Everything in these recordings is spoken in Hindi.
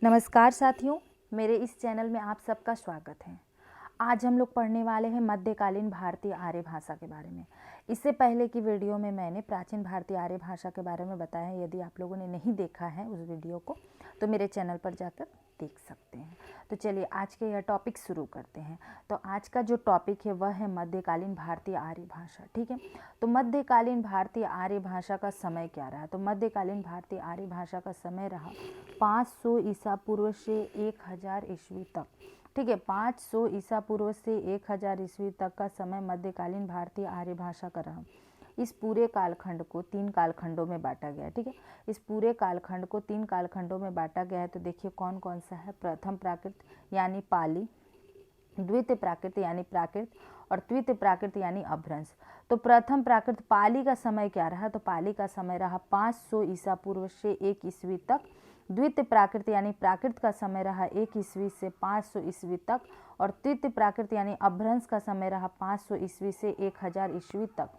नमस्कार साथियों, मेरे इस चैनल में आप सबका स्वागत है। आज हम लोग पढ़ने वाले हैं मध्यकालीन भारतीय आर्य भाषा के बारे में। इससे पहले की वीडियो में मैंने प्राचीन भारतीय आर्य भाषा के बारे में बताया। यदि आप लोगों ने नहीं देखा है उस वीडियो को तो मेरे चैनल पर जाकर देख सकते हैं। तो चलिए आज के यह टॉपिक शुरू करते हैं। तो आज का जो टॉपिक है वह है मध्यकालीन भारतीय आर्य भाषा। ठीक है, तो मध्यकालीन भारतीय आर्य भाषा का समय क्या रहा? तो मध्यकालीन भारतीय आर्य भाषा का समय रहा 500 ईसा पूर्व से 1000 ईस्वी तक। ठीक है, 500 ईसा पूर्व से 1000 ईस्वी तक का समय मध्यकालीन भारतीय आर्य भाषा का रहा। इस पूरे कालखंड को 3 कालखंडों में बांटा गया है। ठीक है, इस पूरे कालखंड को 3 कालखंडों में बांटा गया है। तो देखिए कौन कौन सा है। प्रथम प्राकृत यानी पाली, द्वितीय प्राकृत यानी प्राकृत और तृतीय प्राकृत यानी अपभ्रंश। तो प्रथम प्राकृत पाली का समय क्या रहा? तो पाली का समय रहा 500 ईसा पूर्व से 1 ईस्वी तक। द्वितीय प्राकृत यानी प्राकृत का समय रहा 1 ईस्वी से 500 ईस्वी तक और तृतीय प्राकृत यानी अपभ्रंश का समय रहा 500 ईस्वी से 1000 ईस्वी तक।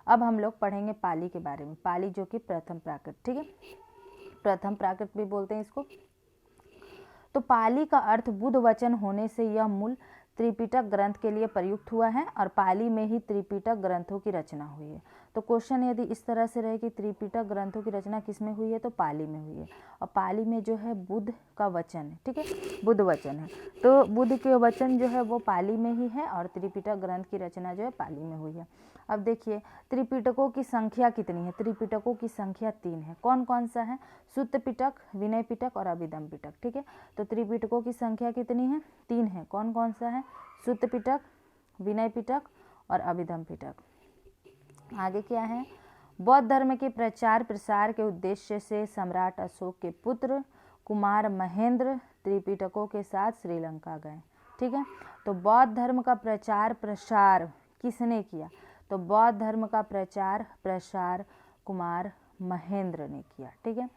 अब हम लोग पढ़ेंगे पाली के बारे में। पाली जो कि प्रथम प्राकृत, ठीक है, प्रथम प्राकृत भी बोलते हैं इसको। तो पाली का अर्थ बुद्ध वचन होने से यह मूल त्रिपिटक ग्रंथ के लिए प्रयुक्त हुआ है और पाली में ही त्रिपिटक ग्रंथों की रचना हुई है। तो क्वेश्चन यदि इस तरह से रहे कि त्रिपिटक ग्रंथों की रचना किस में हुई है, तो पाली में हुई है। और पाली में जो है बुद्ध का वचन है, ठीक है, बुद्ध वचन है। तो बुद्ध के वचन जो है वो पाली में ही है और त्रिपिटक ग्रंथ की रचना जो है पाली में हुई है। अब देखिए त्रिपिटकों की संख्या कितनी है? त्रिपिटकों की संख्या 3 है। कौन कौन सा है? सुत्त पिटक, विनय पिटक और अभिधम पिटक। ठीक है, तो त्रिपिटकों की संख्या कितनी है? 3 है। कौन कौन सा है? सुत्त पिटक, विनय पिटक और अभिधम पिटक। आगे क्या है? बौद्ध धर्म के प्रचार प्रसार के उद्देश्य से सम्राट अशोक के पुत्र कुमार महेंद्र त्रिपिटकों के साथ श्रीलंका गए। ठीक है, तो बौद्ध धर्म का प्रचार प्रसार किसने किया? तो बौद्ध धर्म का प्रचार प्रसार कुमार महेंद्र ने किया। ठीक है,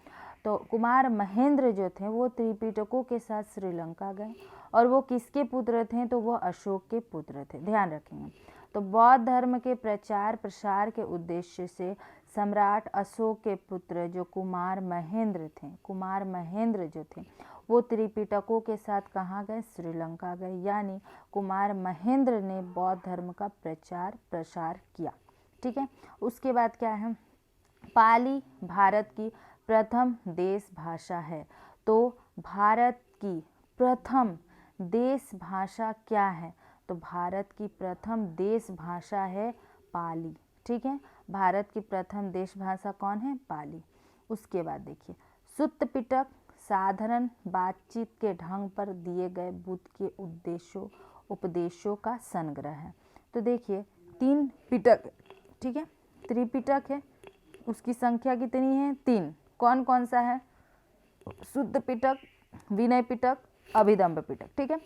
तो कुमार महेंद्र जो थे वो त्रिपिटकों के साथ श्रीलंका गए और वो किसके पुत्र थे? तो वो अशोक के पुत्र थे। ध्यान रखेंगे। तो बौद्ध धर्म के प्रचार प्रसार के उद्देश्य से सम्राट अशोक के पुत्र जो कुमार महेंद्र थे, कुमार महेंद्र जो थे वो त्रिपिटकों के साथ कहाँ गए? श्रीलंका गए। यानी कुमार महेंद्र ने बौद्ध धर्म का प्रचार प्रसार किया। ठीक है, उसके बाद क्या है? पाली भारत की प्रथम देश भाषा है। तो भारत की प्रथम देश भाषा क्या है? तो भारत की प्रथम देश भाषा है पाली। ठीक है, भारत की प्रथम देश भाषा कौन है? पाली। उसके बाद देखिए सुत्त पिटक साधारण बातचीत के ढंग पर दिए गए बुद्ध के उपदेशों का संग्रह है। तो देखिए 3 पिटक, ठीक है, त्रिपिटक है, उसकी संख्या कितनी है? 3। कौन कौन सा है? सुत्त पिटक, विनय पिटक, अभिधम्म पिटक। ठीक है,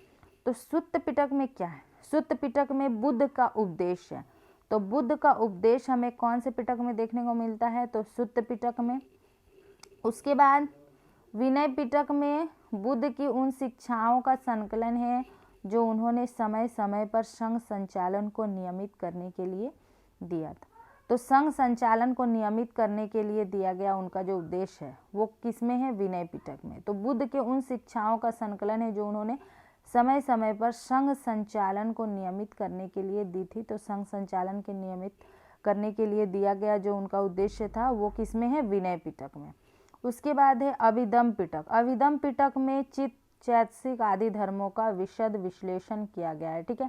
तो सुत्त पिटक में क्या है? सुत्त पिटक में बुद्ध का उपदेश है। तो बुद्ध का उपदेश हमें कौन से पिटक में देखने को मिलता है? तो सुत्त पिटक में। उसके बाद विनय पिटक में बुद्ध की उन शिक्षाओं का संकलन है जो उन्होंने समय समय पर संघ संचालन को नियमित करने के लिए दिया था। तो संघ संचालन को नियमित करने के लिए दिया गया उनका जो उपदेश है वो किसमें है? विनय पिटक में। तो बुद्ध के उन शिक्षाओं का संकलन है जो उन्होंने समय समय पर संघ संचालन को नियमित करने के लिए दी थी। तो संघ संचालन के नियमित करने के लिए दिया गया जो उनका उद्देश्य था वो किसमें है? विनय पिटक में। उसके बाद है अभिधम्म पिटक। अभिधम्म पिटक में चित्त, चैतसिक आदि धर्मों का विशद विश्लेषण किया गया है। ठीक है,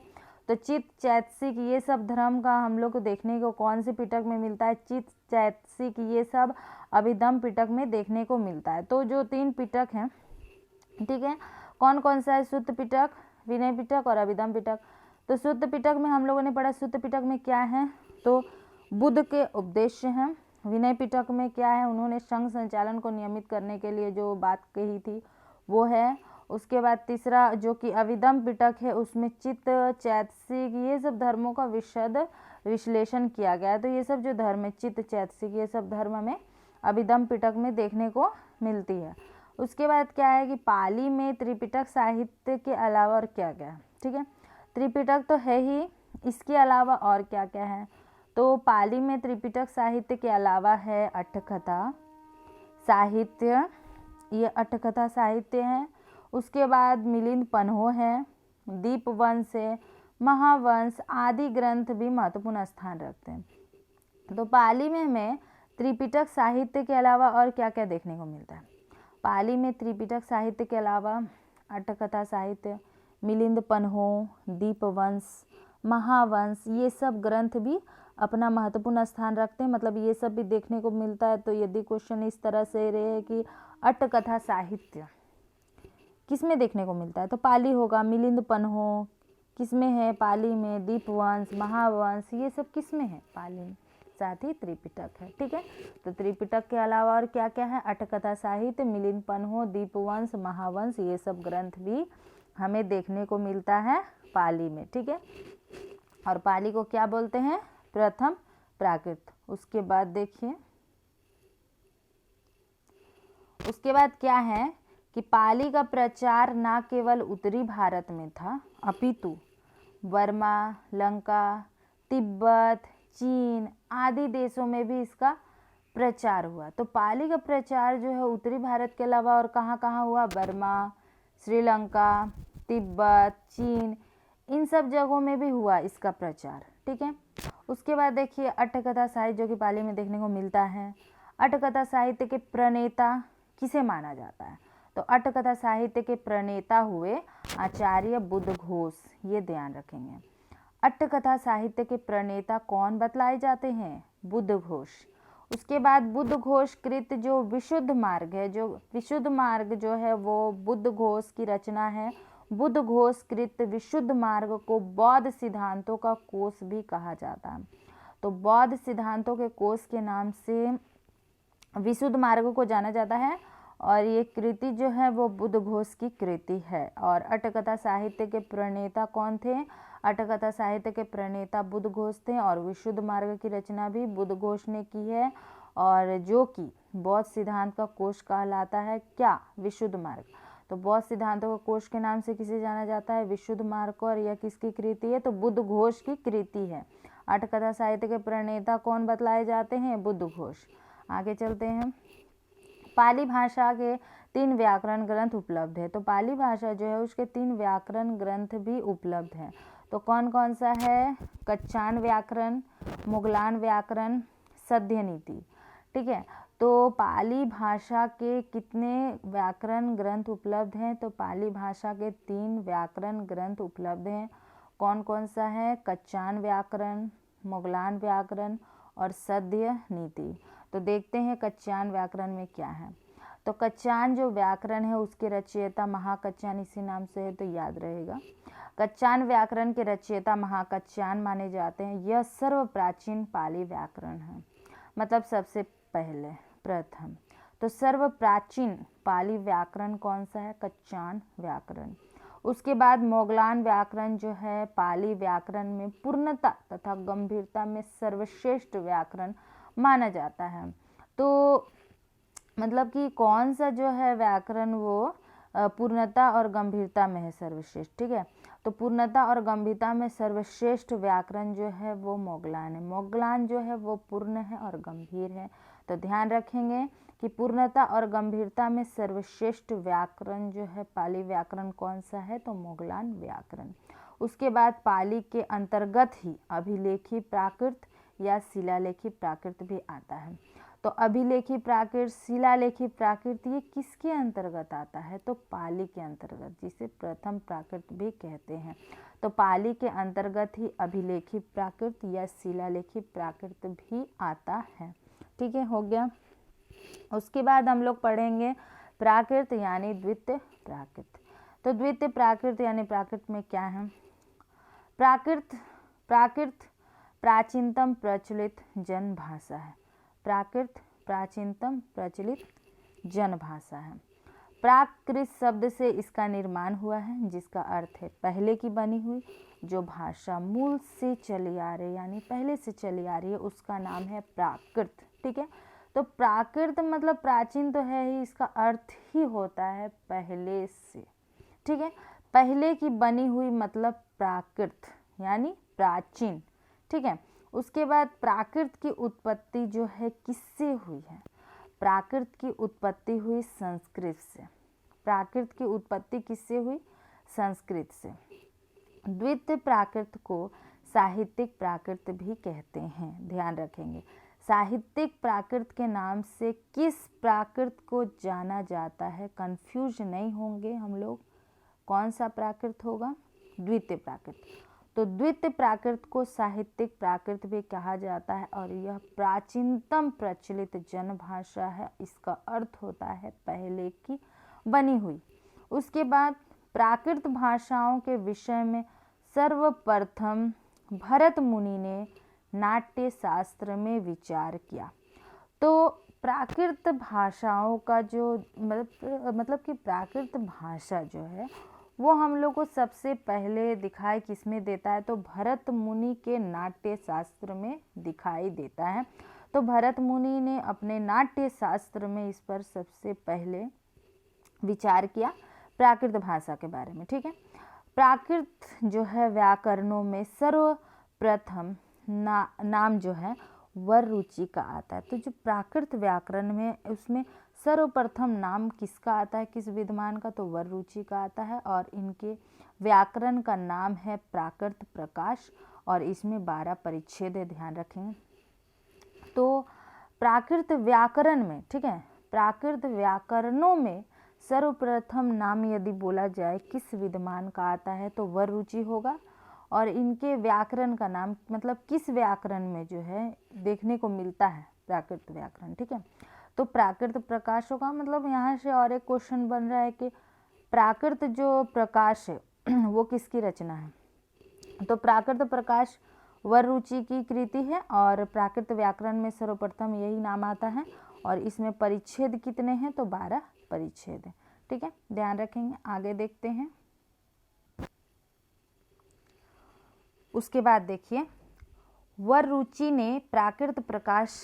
तो चित्त, चैतसिक ये सब धर्म का हम लोग को देखने को कौन से पिटक में मिलता है? चित्त, चैतसिक ये सब अभिधम्म पिटक में देखने को मिलता है। तो जो 3 पिटक हैं, ठीक है, कौन कौन सा है? सुत्त पिटक, विनय पिटक और अभिधम्म पिटक। तो सुत्त पिटक में हम लोगों ने पढ़ा सुत्त पिटक में क्या है? तो बुद्ध के उपदेश हैं। विनय पिटक में क्या है? उन्होंने संघ संचालन को नियमित करने के लिए जो बात कही थी वो है। उसके बाद तीसरा जो कि अभिधम्म पिटक है उसमें चित्त, चैतसिक ये सब धर्मों का विशद विश्लेषण किया गया है। तो ये सब जो धर्म है चित्त, चैतसिक ये सब धर्म हमें अभिधम्म पिटक में देखने को मिलती है। उसके बाद क्या है कि पाली में त्रिपिटक साहित्य के अलावा और क्या क्या है? ठीक है, त्रिपिटक तो है ही, इसके अलावा और क्या क्या है? तो पाली में त्रिपिटक साहित्य के अलावा है अट्ठकथा साहित्य, ये अट्ठकथा साहित्य है। उसके बाद मिलिंद पन्हो है, दीपवंश है, महावंश आदि ग्रंथ भी महत्वपूर्ण स्थान रखते हैं। तो पाली में हमें त्रिपिटक साहित्य के अलावा और क्या क्या देखने को मिलता है? पाली में त्रिपिटक साहित्य के अलावा अट्ठकथा साहित्य, मिलिंद पन्हो, दीपवंश, महावंश, ये सब ग्रंथ भी अपना महत्वपूर्ण स्थान रखते हैं, मतलब ये सब भी देखने को मिलता है। तो यदि क्वेश्चन इस तरह से रहे कि अट्ठकथा साहित्य किसमें देखने को मिलता है, तो पाली होगा। मिलिंद पन्हो किसमें है? पाली में। दीपवंश, महावंश, ये सब किसमें है? पाली में। साथ ही त्रिपिटक है। ठीक है, तो त्रिपिटक के अलावा और क्या क्या है? अट्ठकथा साहित्य, मिलिंद पन्हो, दीपवंश, महावंश, ये सब ग्रंथ भी हमें देखने को मिलता है पाली में। ठीक है, और पाली को क्या बोलते हैं? प्रथम प्राकृत। उसके बाद देखिए, उसके बाद क्या है कि पाली का प्रचार न केवल उत्तरी भारत में था, अपितु बर्मा, लंका, तिब्बत, चीन आदि देशों में भी इसका प्रचार हुआ। तो पाली का प्रचार जो है उत्तरी भारत के अलावा और कहाँ कहाँ हुआ? बर्मा, श्रीलंका, तिब्बत, चीन, इन सब जगहों में भी हुआ इसका प्रचार। ठीक है, उसके बाद देखिए अट्ठकथा साहित्य जो कि पाली में देखने को मिलता है। अट्ठकथा साहित्य के प्रणेता किसे माना जाता है? तो अट्ठकथा साहित्य के प्रणेता हुए आचार्य बुद्धघोष, ये ध्यान रखेंगे। अट्ठकथा साहित्य के प्रणेता कौन बतलाए जाते हैं? बुद्धघोष। उसके बाद बुद्धघोष कृत जो विशुद्ध मार्ग है, जो विशुद्ध मार्ग जो है वो बुद्धघोष की रचना है। बुद्धघोष कृत विशुद्ध मार्ग को बौद्ध सिद्धांतों का कोश भी कहा जाता है। तो बौद्ध सिद्धांतों के कोश के नाम से विशुद्ध मार्ग को जाना जाता है, और ये कृति जो है वो बुद्धघोष की कृति है। और अट्ठकथा साहित्य के प्रणेता कौन थे? अट्ठकथा साहित्य के प्रणेता बुद्धघोष थे, और विशुद्ध मार्ग की रचना भी बुद्धघोष ने की है, और जो कि बौद्ध सिद्धांत का कोश कहलाता है। क्या? विशुद्ध मार्ग। तो बौद्ध सिद्धांतों का कोश के नाम से किसे जाना जाता है? विशुद्ध मार्ग को। और यह किसकी कृति है? तो बुद्धघोष की कृति है। अट्ठकथा साहित्य के प्रणेता कौन बतलाए जाते हैं? बुद्धघोष। आगे चलते हैं। पाली भाषा के 3 व्याकरण ग्रंथ उपलब्ध है। तो पाली भाषा जो है उसके 3 व्याकरण ग्रंथ भी उपलब्ध हैं। तो कौन कौन सा है? कच्चान व्याकरण, मुगलान व्याकरण, सद्य नीति। ठीक है, तो पाली भाषा के कितने व्याकरण ग्रंथ उपलब्ध हैं? तो पाली भाषा के 3 व्याकरण ग्रंथ उपलब्ध हैं। कौन कौन सा है? कच्चान व्याकरण, मुगलान व्याकरण और सद्य नीति। तो देखते हैं कच्चान व्याकरण में क्या है। तो कच्चान जो व्याकरण है उसके रचयिता महाकच्चान इसी नाम से है, तो याद रहेगा। कच्चान व्याकरण के रचयिता महाकच्चान माने जाते हैं। यह सर्व प्राचीन पाली व्याकरण है, मतलब सबसे पहले, प्रथम। तो सर्व प्राचीन पाली व्याकरण कौन सा है? कच्चान व्याकरण। उसके बाद मोगलान व्याकरण जो है पाली व्याकरण में पूर्णता तथा गंभीरता में सर्वश्रेष्ठ व्याकरण माना जाता है। तो मतलब कि कौन सा जो है व्याकरण वो पूर्णता और गंभीरता में है? सर्वश्रेष्ठ। ठीक है, तो पूर्णता और गंभीरता में सर्वश्रेष्ठ व्याकरण जो है वो मोगलान है। मोगलान जो है वो पूर्ण है और गंभीर है। तो ध्यान रखेंगे कि पूर्णता और गंभीरता में सर्वश्रेष्ठ व्याकरण जो है पाली व्याकरण कौन सा है? तो मोगलान व्याकरण। उसके बाद पाली के अंतर्गत ही अभिलेखी प्राकृत या शिलालेखी प्राकृत भी आता है। तो अभिलेखी प्राकृत, शिलालेखी प्राकृत ये किसके अंतर्गत आता है? तो पाली के अंतर्गत, जिसे प्रथम प्राकृत भी कहते हैं। तो पाली के अंतर्गत ही अभिलेखी प्राकृत या शिलालेखी प्राकृत भी आता है। ठीक है, हो गया। उसके बाद हम लोग पढ़ेंगे प्राकृत यानी द्वितीय प्राकृत। तो द्वितीय प्राकृत यानी प्राकृत में क्या है? प्राकृत प्राचीनतम प्रचलित जन भाषा है। प्राकृत प्राचीनतम प्रचलित जन भाषा है। प्राकृत शब्द से इसका निर्माण हुआ है, जिसका अर्थ है पहले की बनी हुई। जो भाषा मूल से चली आ रही, यानी पहले से चली आ रही है, उसका नाम है प्राकृत। ठीक है, तो प्राकृत मतलब प्राचीन तो है ही, इसका अर्थ ही होता है पहले से। ठीक है, पहले की बनी हुई मतलब प्राकृत यानी प्राचीन। ठीक है, उसके बाद प्राकृत की उत्पत्ति जो है किससे हुई है? प्राकृत की उत्पत्ति हुई संस्कृत से। प्राकृत की उत्पत्ति किससे हुई? संस्कृत से। द्वितीय प्राकृत को साहित्यिक प्राकृत भी कहते हैं, ध्यान रखेंगे। साहित्यिक प्राकृत के नाम से किस प्राकृत को जाना जाता है? कंफ्यूज नहीं होंगे हम लोग, कौन सा प्राकृत होगा? द्वितीय प्राकृत। तो द्वितीय प्राकृत को साहित्यिक प्राकृत भी कहा जाता है और यह प्राचीनतम प्रचलित जनभाषा है। इसका अर्थ होता है पहले की बनी हुई। उसके बाद प्राकृत भाषाओं के विषय में सर्वप्रथम भरत मुनि ने नाट्य शास्त्र में विचार किया। तो प्राकृत भाषाओं का जो मतलब कि प्राकृत भाषा जो है वो हम लोग को सबसे पहले दिखाई किसमें देता है? तो भरत मुनि के नाट्य शास्त्र में दिखाई देता है। तो भरत मुनि ने अपने नाट्य शास्त्र में इस पर सबसे पहले विचार किया प्राकृत भाषा के बारे में, ठीक है। प्राकृत जो है व्याकरणों में सर्वप्रथम नाम जो है वररुचि का आता है। तो जो प्राकृत व्याकरण में उसमें सर्वप्रथम नाम किसका आता है, किस विद्वान का? तो वररुचि का आता है और इनके व्याकरण का नाम है प्राकृत प्रकाश और इसमें 12 परिच्छेद है, ध्यान रखेंगे। तो प्राकृत व्याकरण में, ठीक है, प्राकृत व्याकरणों में सर्वप्रथम नाम यदि बोला जाए किस विद्वान का आता है तो वररुचि होगा और इनके व्याकरण का नाम मतलब किस व्याकरण में जो है देखने को मिलता है प्राकृत व्याकरण, ठीक है, तो प्राकृत प्रकाश होगा। मतलब यहाँ से और एक क्वेश्चन बन रहा है कि प्राकृत जो प्रकाश है वो किसकी रचना है? तो प्राकृत प्रकाश वररुचि की कृति है और प्राकृत व्याकरण में सर्वप्रथम यही नाम आता है और इसमें परिच्छेद कितने हैं? तो 12 परिच्छेद है, ठीक है, ध्यान रखेंगे। आगे देखते हैं। उसके बाद देखिए वररुचि ने प्राकृत प्रकाश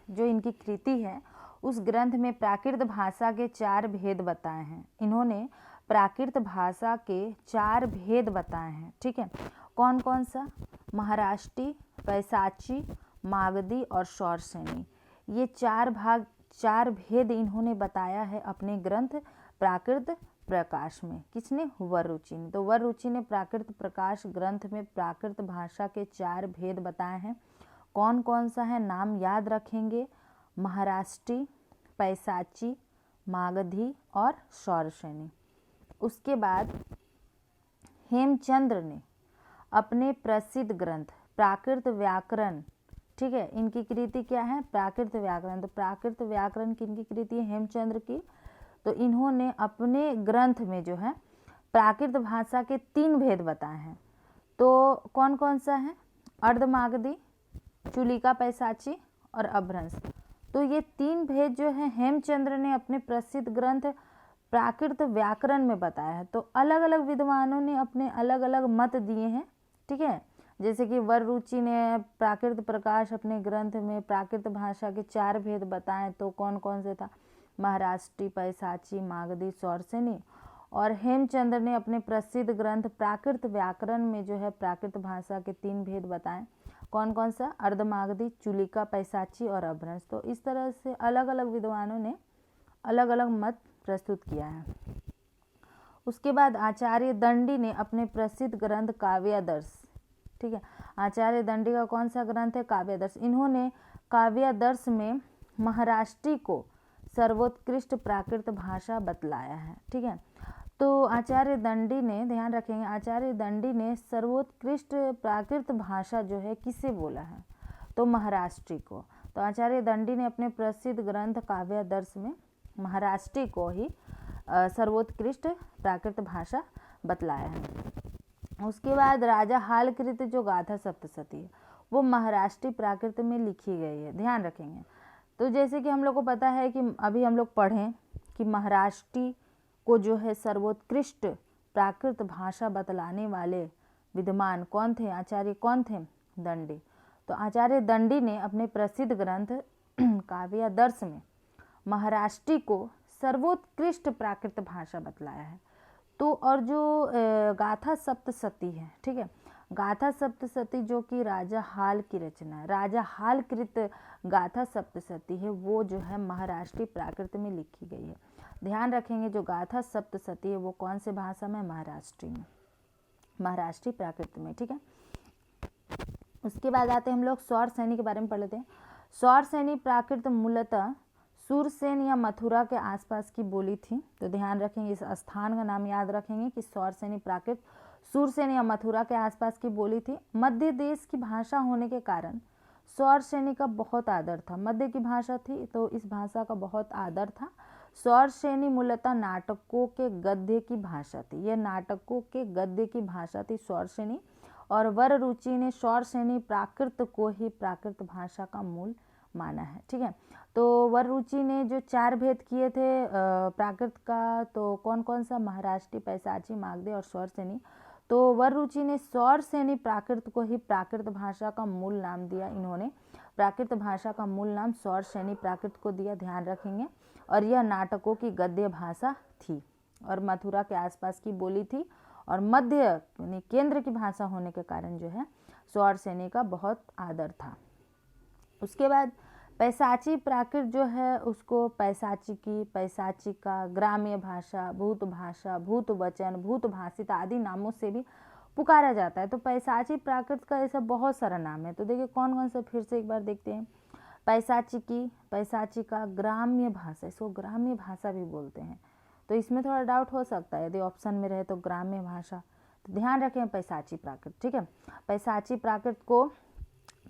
जो इनकी कृति है उस ग्रंथ में प्राकृत भाषा के 4 भेद बताए हैं। इन्होंने प्राकृत भाषा के 4 भेद बताए हैं, ठीक है। कौन कौन सा? महाराष्ट्री, पैसाची, मागधी और शौरसेनी। ये 4 भेद इन्होंने बताया है अपने ग्रंथ प्राकृत प्रकाश में। किसने? वररुचि ने। तो वररुचि ने प्राकृत प्रकाश ग्रंथ में प्राकृत भाषा के 4 भेद बताए हैं। कौन कौन सा है? नाम याद रखेंगे, महाराष्ट्री, पैसाची, मागधी और शौरसेनी। उसके बाद हेमचंद्र ने अपने प्रसिद्ध ग्रंथ प्राकृत व्याकरण, ठीक है, इनकी कृति क्या है? प्राकृत व्याकरण। तो प्राकृत व्याकरण की इनकी कृति है हेमचंद्र की। तो इन्होंने अपने ग्रंथ में जो है प्राकृत भाषा के 3 भेद बताए हैं। तो कौन कौन सा है? अर्धमागधी, चुलिका पैसाची और अभ्रंश। तो ये 3 भेद जो है हेमचंद्र ने अपने प्रसिद्ध ग्रंथ प्राकृत व्याकरण में बताया है। तो अलग अलग विद्वानों ने अपने अलग अलग मत दिए हैं, ठीक है। जैसे कि वररुचि ने प्राकृत प्रकाश अपने ग्रंथ में प्राकृत भाषा के 4 भेद बताए, तो कौन कौन से था? महाराष्ट्री, पैसाची, मागधी, शौरसेनी। और हेमचंद्र ने अपने प्रसिद्ध ग्रंथ प्राकृत व्याकरण में जो है प्राकृत भाषा के 3 भेद बताए। कौन कौन सा? अर्धमागधी, चुलिका, पैसाची और अभ्रंश। तो इस तरह से अलग अलग विद्वानों ने अलग अलग मत प्रस्तुत किया है। उसके बाद आचार्य दंडी ने अपने प्रसिद्ध ग्रंथ काव्यादर्श, ठीक है, आचार्य दंडी का कौन सा ग्रंथ है? काव्यादर्श। इन्होंने काव्यादर्श में महाराष्ट्री को सर्वोत्कृष्ट प्राकृत भाषा बतलाया है, ठीक है। तो आचार्य दंडी ने, ध्यान रखेंगे, आचार्य दंडी ने सर्वोत्कृष्ट प्राकृत भाषा जो है किसे बोला है? तो महाराष्ट्री को। तो आचार्य दंडी ने अपने प्रसिद्ध ग्रंथ काव्यादर्श में महाराष्ट्री को ही सर्वोत्कृष्ट प्राकृत भाषा बतलाया है। उसके बाद राजा हालकृत जो गाथा सप्तशती है वो महाराष्ट्री प्राकृत में लिखी गई है, ध्यान रखेंगे। तो जैसे कि हम लोग को पता है कि अभी हम लोग पढ़ें कि महाराष्ट्री को जो है सर्वोत्कृष्ट प्राकृत भाषा बतलाने वाले विद्वान कौन थे? आचार्य कौन थे? दंडी। तो आचार्य दंडी ने अपने प्रसिद्ध ग्रंथ काव्यादर्श में महाराष्ट्री को सर्वोत्कृष्ट प्राकृत भाषा बतलाया है। तो और जो गाथा सप्तशती है, ठीक है, गाथा सप्तशती जो कि राजा हाल की रचना है, राजा हालकृत गाथा सप्तशती है, वो जो है महाराष्ट्री प्राकृत में लिखी गई है। ध्यान रखेंगे जो गाथा सप्तशती है वो कौन से भाषा में, महाराष्ट्री में, महाराष्ट्री प्राकृत में, ठीक है। उसके बाद आते हैं हम लोग सौरसेनी के बारे में पढ़ लेते हैं। सौरसेनी प्राकृत मूलतः सूरसेन या मथुरा के आसपास की बोली थी। तो ध्यान रखेंगे, इस स्थान का नाम याद रखेंगे कि सौरसेनी प्राकृत सूरसेन या मथुरा के आसपास की बोली थी। मध्य देश की भाषा होने के कारण सौरसेनी का बहुत आदर था। मध्य की भाषा थी तो इस भाषा का बहुत आदर था। सौरसेनी मूलतः नाटकों के गद्य की भाषा थी। यह नाटकों के गद्य की भाषा थी सौरसेनी। और वर रुचि ने सौरसेनी प्राकृत को ही प्राकृत भाषा का मूल माना है, ठीक है। तो वर रुचि ने जो 4 भेद किए थे प्राकृत का, तो कौन कौन सा, महाराष्ट्री, पैसाची, मागधी और सौरसेनी। तो वर रुचि ने सौरसेनी प्राकृत को ही प्राकृत भाषा का मूल नाम दिया। इन्होंने प्राकृत भाषा का मूल नाम सौरसेनी प्राकृत को दिया, ध्यान रखेंगे। और यह नाटकों की गद्य भाषा थी और मथुरा के आसपास की बोली थी और मध्य यानी केंद्र की भाषा होने के कारण जो है सौरसेनी का बहुत आदर था। उसके बाद पैसाची प्राकृत जो है उसको पैसाची की, पैसाची का, ग्राम्य भाषा, भूत वचन, भूत भाषित आदि नामों से भी पुकारा जाता है। तो पैसाची प्राकृत का ऐसा बहुत सारा नाम है। तो देखिए कौन कौन से, फिर से एक बार देखते हैं। पैसाची की, पैसाची का, ग्राम्य भाषा, इसको ग्राम्य भाषा भी बोलते हैं। तो इसमें थोड़ा डाउट हो सकता है यदि ऑप्शन में रहे तो ग्राम्य भाषा। तो ध्यान रखें पैसाची प्राकृत, ठीक है। पैसाची प्राकृत को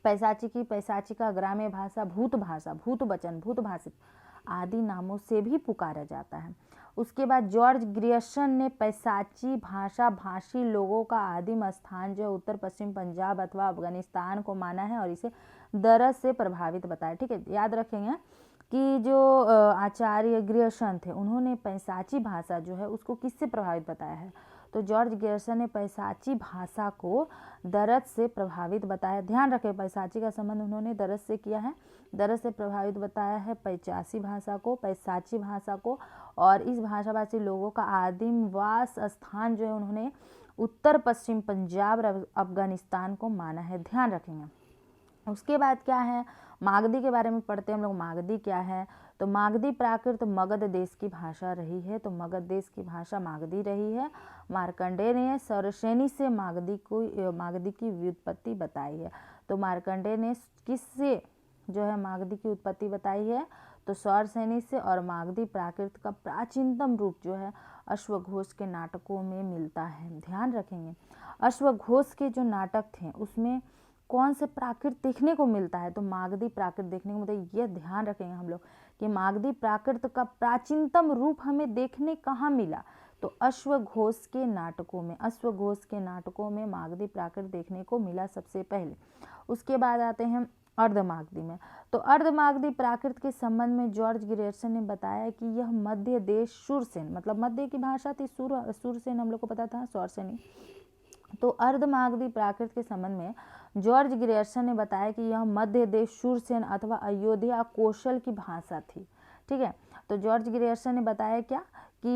पैसाची की, पैसाची का, ग्राम्य भाषा, भूत वचन, भूत भाषित आदि नामों से भी पुकारा जाता है। उसके बाद जॉर्ज ग्रियर्सन ने पैसाची भाषा भाषी लोगों का आदिम स्थान जो उत्तर पश्चिम पंजाब अथवा अफगानिस्तान को माना है और इसे दरज से प्रभावित बताया, ठीक है। याद रखेंगे कि जो आचार्य ग्रियर्सन थे उन्होंने पैसाची भाषा जो है उसको किससे प्रभावित बताया है। तो जॉर्ज ग्रियर्सन ने पैसाची भाषा को दरज से प्रभावित बताया। ध्यान रखें पैसाची का संबंध उन्होंने दरज से किया है, दरज से प्रभावित बताया है पैचासी भाषा को, पैसाची भाषा को। और इस भाषाभाषी लोगों का आदिम वास स्थान जो है उन्होंने उत्तर पश्चिम पंजाब और अफगानिस्तान को माना है, ध्यान रखेंगे। उसके बाद क्या है, मागधी के बारे में पढ़ते हैं हम लोग। मागधी क्या है, तो मागधी प्राकृत मगध देश की भाषा रही है। तो मगध देश की भाषा मागधी रही है। मार्कंडेय ने सौरसेनी से मागधी की व्युत्पत्ति बताई है। तो मार्कंडेय ने किससे जो है मागधी की उत्पत्ति बताई है, तो सौरसेनी से। और मागधी प्राकृत का प्राचीनतम रूप जो है अश्वघोष के नाटकों में मिलता है, ध्यान रखेंगे। अश्वघोष के जो नाटक थे उसमें कौन से प्राकृत देखने को मिलता है, तो मागधी प्राकृत देखने को मिलता है। ये ध्यान रखेंगे हम लोग कि मागधी प्राकृत का प्राचीनतम रूप हमें देखने कहाँ मिला, तो अश्वघोष के नाटकों में। अश्वघोष के नाटकों में मागधी प्राकृत देखने को मिला सबसे पहले। उसके बाद आते हैं अर्धमागधी में। तो अर्धमागधी प्राकृत के संबंध में जॉर्ज ग्रियर्सन ने बताया कि यह मध्य देश सूरसेन, मतलब मध्य की भाषा थी सूरसेन, हम लोग को पता था सौरसेनी। तो अर्धमागधी प्राकृत के संबंध में जॉर्ज ग्रियर्सन ने बताया कि यह मध्य देश सूरसेन अथवा अयोध्या कौशल की भाषा थी, ठीक है। तो जॉर्ज ग्रियर्सन ने बताया क्या कि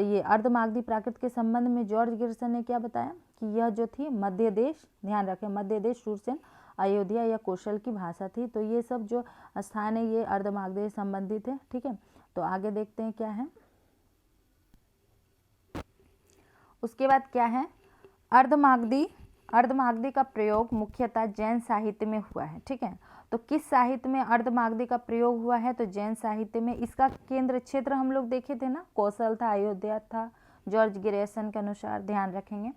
ये अर्धमागधी प्राकृत के संबंध में जॉर्ज ग्रियर्सन ने क्या बताया कि यह जो थी मध्य देश, ध्यान रखें, मध्य देश सूरसेन अयोध्या या कौशल की भाषा थी। तो ये सब जो स्थान है ये अर्धमागधी से संबंधित है, ठीक है। तो आगे देखते हैं क्या है। उसके बाद क्या है, अर्धमागधी का प्रयोग मुख्यतः जैन साहित्य में हुआ है, ठीक है। तो किस साहित्य में अर्धमागधी का प्रयोग हुआ है, तो जैन साहित्य में। इसका केंद्र क्षेत्र हम लोग देखे थे ना, कौशल था, अयोध्या था, जॉर्ज ग्रियर्सन के अनुसार, ध्यान रखेंगे।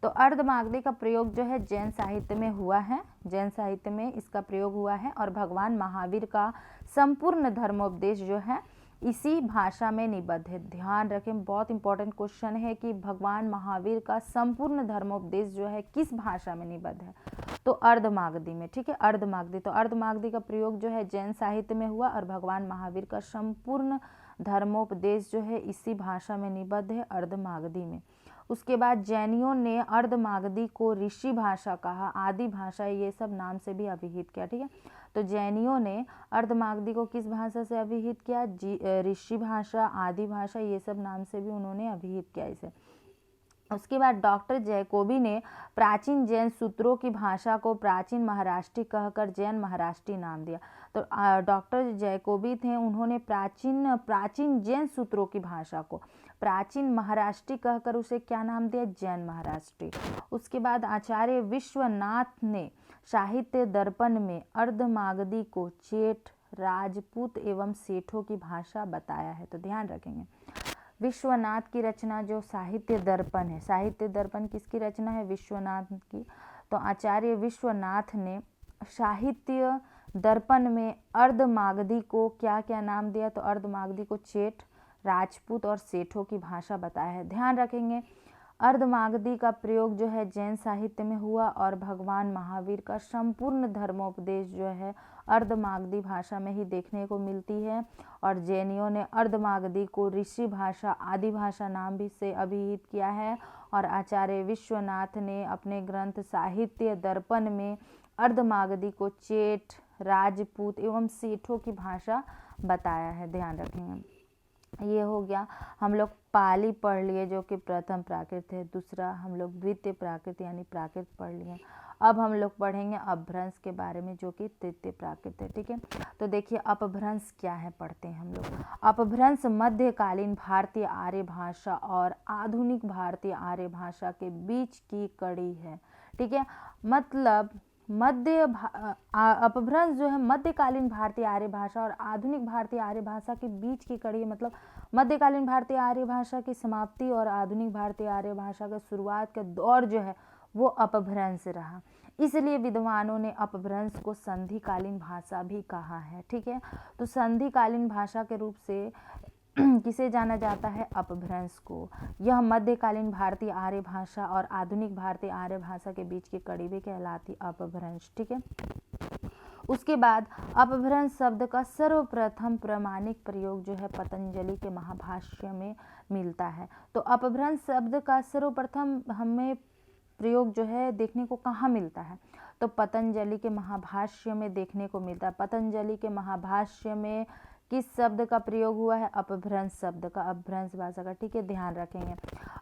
तो अर्धमागधी का प्रयोग जो है जैन साहित्य में हुआ है, जैन साहित्य में इसका प्रयोग हुआ है। और भगवान महावीर का संपूर्ण धर्मोपदेश जो है इसी भाषा में निबद्ध है। ध्यान रखें, बहुत इंपॉर्टेंट क्वेश्चन है कि भगवान महावीर का संपूर्ण धर्मोपदेश जो है किस भाषा में निबद्ध है, तो अर्धमागधी में, ठीक है, अर्धमागधी। तो अर्धमागधी का प्रयोग जो है जैन साहित्य में हुआ और भगवान महावीर का संपूर्ण धर्मोपदेश जो है इसी भाषा में निबद्ध है, अर्धमागधी में। उसके बाद जैनियों ने अर्धमागधी को ऋषि भाषा कहा, आदि भाषा, ये सब नाम से भी अभिहित किया, ठीक है। तो जैनियों ने अर्धमागधी को किस भाषा से अभिहित किया, ऋषि भाषा, आदि भाषा, ये सब नाम से भी उन्होंने अभिहित किया इसे। उसके बाद डॉक्टर जैकोबी ने प्राचीन जैन सूत्रों की भाषा को प्राचीन महाराष्ट्री कहकर जैन महाराष्ट्री नाम दिया। तो डॉक्टर जैकोबी थे, उन्होंने प्राचीन जैन सूत्रों की भाषा को प्राचीन महाराष्ट्री कहकर उसे क्या नाम दिया, जैन महाराष्ट्री। उसके बाद आचार्य विश्वनाथ ने साहित्य दर्पण में अर्धमागधी को चेट, राजपूत एवं सेठों की भाषा बताया है। तो ध्यान रखेंगे, विश्वनाथ की रचना जो साहित्य दर्पण है, साहित्य दर्पण किसकी रचना है, विश्वनाथ की। तो आचार्य विश्वनाथ ने साहित्य दर्पण में अर्धमागधी को क्या क्या नाम दिया, तो अर्धमागधी को चेट, राजपूत और सेठों की भाषा बताया है। ध्यान रखेंगे, अर्धमागधी का प्रयोग जो है जैन साहित्य में हुआ और भगवान महावीर का संपूर्ण धर्मोपदेश जो है अर्धमागधी भाषा में ही देखने को मिलती है। और जैनियों ने अर्धमागधी को ऋषि भाषा, आदि भाषा नाम भी से अभिहित किया है। और आचार्य विश्वनाथ ने अपने ग्रंथ साहित्य दर्पण में अर्धमागधी को चेट, राजपूत एवं सेठों की भाषा बताया है। ध्यान रखेंगे, ये हो गया, हम लोग पाली पढ़ लिए जो कि प्रथम प्राकृत है, दूसरा हम लोग द्वितीय प्राकृत यानी प्राकृत पढ़ लिए। अब हम लोग पढ़ेंगे अपभ्रंश के बारे में जो कि तृतीय प्राकृत है। ठीक है, तो देखिए अपभ्रंश क्या है, पढ़ते हैं हम लोग। अपभ्रंश मध्यकालीन भारतीय आर्य भाषा और आधुनिक भारतीय आर्य भाषा के बीच की कड़ी है। ठीक है, मतलब अपभ्रंश जो है मध्यकालीन भारतीय आर्य भाषा और आधुनिक भारतीय आर्य भाषा के बीच की कड़ी है। मतलब मध्यकालीन भारतीय आर्य भाषा की समाप्ति और आधुनिक भारतीय आर्य भाषा का शुरुआत का दौर जो है वो अपभ्रंश रहा। इसलिए विद्वानों ने अपभ्रंश को संधिकालीन भाषा भी कहा है। ठीक है, तो संधिकालीन भाषा के रूप से किसे जाना जाता है, अपभ्रंश को। यह मध्यकालीन भारतीय आर्य भाषा और आधुनिक भारतीय आर्य भाषा के बीच की कड़ी भी कहलाती अपभ्रंश। ठीक है, उसके बाद अपभ्रंश शब्द का सर्वप्रथम प्रमाणिक प्रयोग जो है पतंजलि के महाभाष्य में मिलता है। तो अपभ्रंश शब्द का सर्वप्रथम हमें प्रयोग जो है देखने को कहाँ मिलता है, तो पतंजलि के महाभाष्य में देखने को मिलता है। पतंजलि के महाभाष्य में किस शब्द का प्रयोग हुआ है, अपभ्रंश शब्द का, अपभ्रंश भाषा का। ठीक है, ध्यान रखेंगे,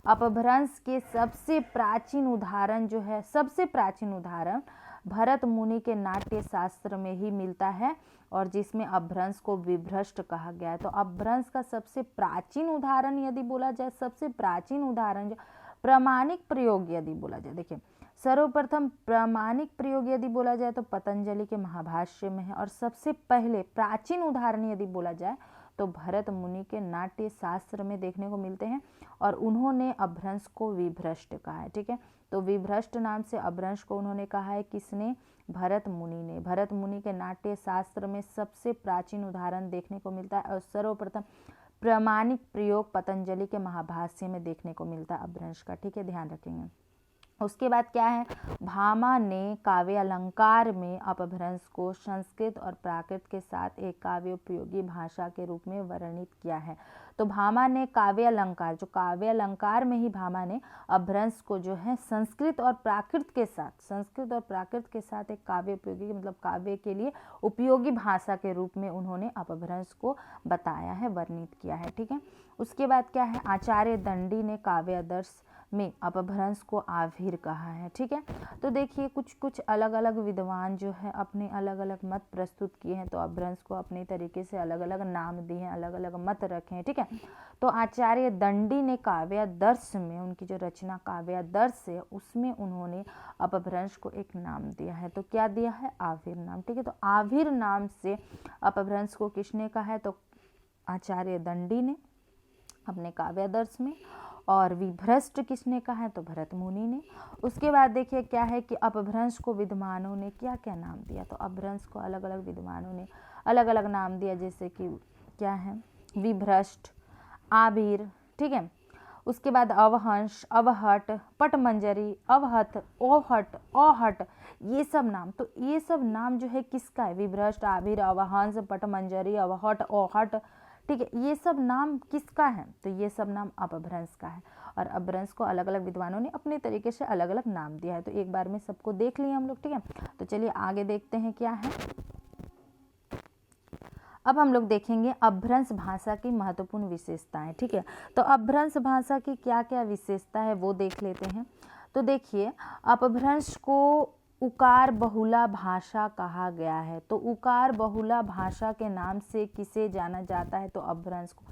अपभ्रंश के सबसे प्राचीन उदाहरण जो है, सबसे प्राचीन उदाहरण भरत मुनि के नाट्य शास्त्र में ही मिलता है और जिसमें अपभ्रंश को विभ्रष्ट कहा गया है। तो अपभ्रंश का सबसे प्राचीन उदाहरण यदि बोला जाए, सबसे प्राचीन उदाहरण जो प्रामाणिक प्रयोग यदि बोला जाए, देखिए सर्वप्रथम प्रामाणिक प्रयोग यदि बोला जाए तो पतंजलि के महाभाष्य में है। और सबसे पहले प्राचीन उदाहरण यदि बोला जाए तो भरत मुनि के नाट्य शास्त्र में देखने को मिलते हैं और उन्होंने अपभ्रंश को विभ्रष्ट कहा है। ठीक है, तो विभ्रष्ट नाम से अपभ्रंश को उन्होंने कहा है, किसने, भरत मुनि ने। भरत मुनि के नाट्य शास्त्र में सबसे प्राचीन उदाहरण देखने को मिलता है और सर्वप्रथम प्रामाणिक प्रयोग पतंजलि के महाभाष्य में देखने को मिलता है अपभ्रंश का। ठीक है, ध्यान रखेंगे। उसके बाद क्या है, भामा ने काव्य अलंकार में अपभ्रंश को संस्कृत और प्राकृत के साथ एक काव्य उपयोगी भाषा के रूप में वर्णित किया है। तो भामा ने काव्य अलंकार, जो काव्य अलंकार में ही भामा ने अपभ्रंश को जो है संस्कृत और प्राकृत के साथ एक काव्य उपयोगी, मतलब काव्य के लिए उपयोगी भाषा के रूप में उन्होंने अपभ्रंश को बताया है, वर्णित किया है। ठीक है, उसके बाद क्या है, आचार्य दंडी ने काव्य आदर्श में अपभ्रंश को आविर कहा है। ठीक है, तो देखिए कुछ अलग अलग विद्वान जो है अपने अलग अलग मत प्रस्तुत किए हैं, तो अपभ्रंश को अपने तरीके से अलग अलग नाम दिए हैं, अलग अलग मत रखे हैं। ठीक है, तो आचार्य दंडी ने काव्यादर्श में, उनकी जो रचना काव्यादर्श है उसमें उन्होंने अपभ्रंश को एक नाम दिया है। तो क्या दिया है, आविर नाम। ठीक है, तो आविर नाम से अपभ्रंश को किसने कहा है, तो आचार्य दंडी ने अपने काव्यादर्श में, और विभ्रष्ट किसने कहा है, तो भरत मुनि ने। उसके बाद देखिए क्या है कि अपभ्रंश को विद्वानों ने क्या क्या नाम दिया, तो अपभ्रंश को अलग अलग विद्वानों ने अलग अलग नाम दिया, जैसे कि क्या है, विभ्रष्ट, आबिर। ठीक है, उसके बाद अवहंस, अवहट, पटमंजरी, अवहत, ओहट, औहट, ये सब नाम, तो ये सब नाम जो है किसका है, विभ्रष्ट, आबिर, अवहंस, पटमंजरी, अवहट, औहट। ठीक है, ये सब नाम किसका है, तो ये सब नाम अपभ्रंश का है। और अपभ्रंश को अलग अलग विद्वानों ने अपने तरीके से अलग अलग नाम दिया है। तो एक बार में सबको देख लिए हम लोग। ठीक है, तो चलिए आगे देखते हैं क्या है। अब हम लोग देखेंगे अपभ्रंश भाषा की महत्वपूर्ण विशेषताएं। ठीक है, तो अपभ्रंश भाषा की क्या क्या विशेषता है वो देख लेते हैं। तो देखिए, अपभ्रंश को उकार बहुला भाषा कहा गया है। तो उकार बहुला भाषा के नाम से किसे जाना जाता है? तो अपभ्रंश को।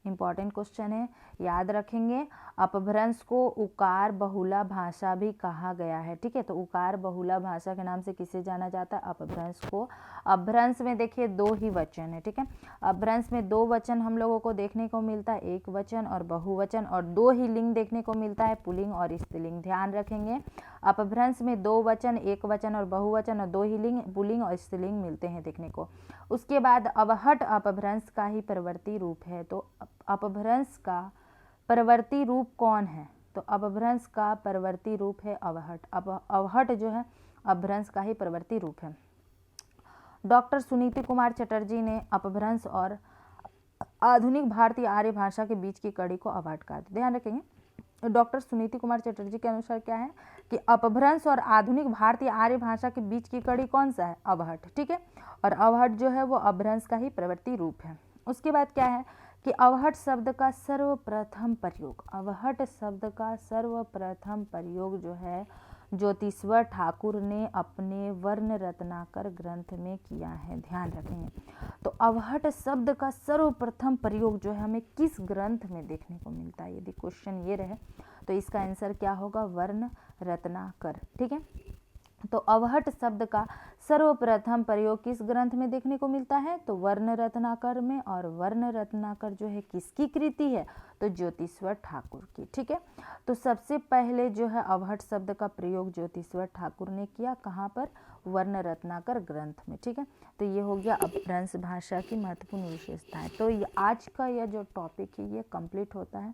इंपॉर्टेंट क्वेश्चन है, याद रखेंगे। अपभ्रंश को उकार बहुला भाषा भी कहा गया है। ठीक है, तो उकार बहुला भाषा के नाम से किसे जाना जाता है? अपभ्रंश को। अपभ्रंश में देखिए दो ही वचन है। ठीक है, अपभ्रंश में दो वचन हम लोगों को देखने को मिलता है, एक वचन और बहुवचन, और दो ही लिंग देखने को मिलता है, पुल्लिंग और स्त्रीलिंग। ध्यान रखेंगे, अपभ्रंश में दो वचन, एक वचन और बहुवचन, और दो ही लिंग पुल्लिंग और स्त्रीलिंग मिलते हैं देखने को। उसके बाद अवहट अपभ्रंश का ही परवर्ती रूप है। तो अपभ्रंश का परवर्ती रूप कौन है? तो अपभ्रंश का परवर्ती रूप है अवहट। अवहट जो है अपभ्रंश का ही परवर्ती रूप है। डॉक्टर सुनीति कुमार चटर्जी ने अपभ्रंश और आधुनिक भारतीय आर्य भाषा के बीच की कड़ी को अवहट कहा। ध्यान रखेंगे, डॉक्टर सुनीति कुमार चटर्जी के अनुसार क्या है कि अपभ्रंश और आधुनिक भारतीय आर्य भाषा के बीच की कड़ी कौन सा है? अवहट। ठीक है, और अवहट जो है वो अपभ्रंश का ही प्रवृत्ति रूप है। उसके बाद क्या है कि अवहट शब्द का सर्वप्रथम प्रयोग, अवहट शब्द का सर्वप्रथम प्रयोग जो है ज्योतिश्वर ठाकुर ने अपने वर्ण रत्नाकर ग्रंथ में किया है। ध्यान रखेंगे, तो अवहट शब्द का सर्वप्रथम प्रयोग जो है हमें किस ग्रंथ में देखने को मिलता है? यदि क्वेश्चन ये रहे तो इसका आंसर क्या होगा? वर्ण रत्नाकर। ठीक है, तो अवहट शब्द का सर्वप्रथम प्रयोग किस ग्रंथ में देखने को मिलता है? तो वर्ण रत्नाकर में। और वर्ण रत्नाकर जो है किसकी कृति है? तो ज्योतिश्वर ठाकुर की। ठीक है, तो सबसे पहले जो है अवहट शब्द का प्रयोग ज्योतिश्वर ठाकुर ने किया, कहाँ पर? वर्ण रत्नाकर ग्रंथ में। ठीक है, तो ये हो गया अपभ्रंश भाषा की महत्वपूर्ण विशेषताएं। तो आज का यह जो टॉपिक है ये कंप्लीट होता है।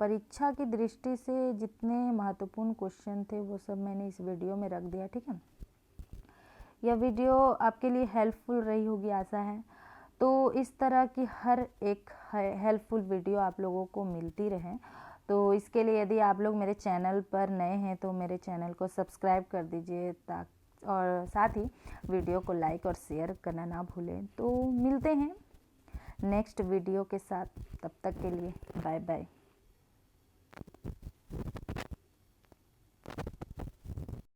परीक्षा की दृष्टि से जितने महत्वपूर्ण क्वेश्चन थे वो सब मैंने इस वीडियो में रख दिया। ठीक है, यह वीडियो आपके लिए हेल्पफुल रही होगी, आशा है। तो इस तरह की हर एक हेल्पफुल वीडियो आप लोगों को मिलती रहे। तो इसके लिए यदि आप लोग मेरे चैनल पर नए हैं तो मेरे चैनल को सब्सक्राइब कर दीजिए, और साथ ही वीडियो को लाइक और शेयर करना ना भूलें। तो मिलते हैं नेक्स्ट वीडियो के साथ, तब तक के लिए बाय बाय।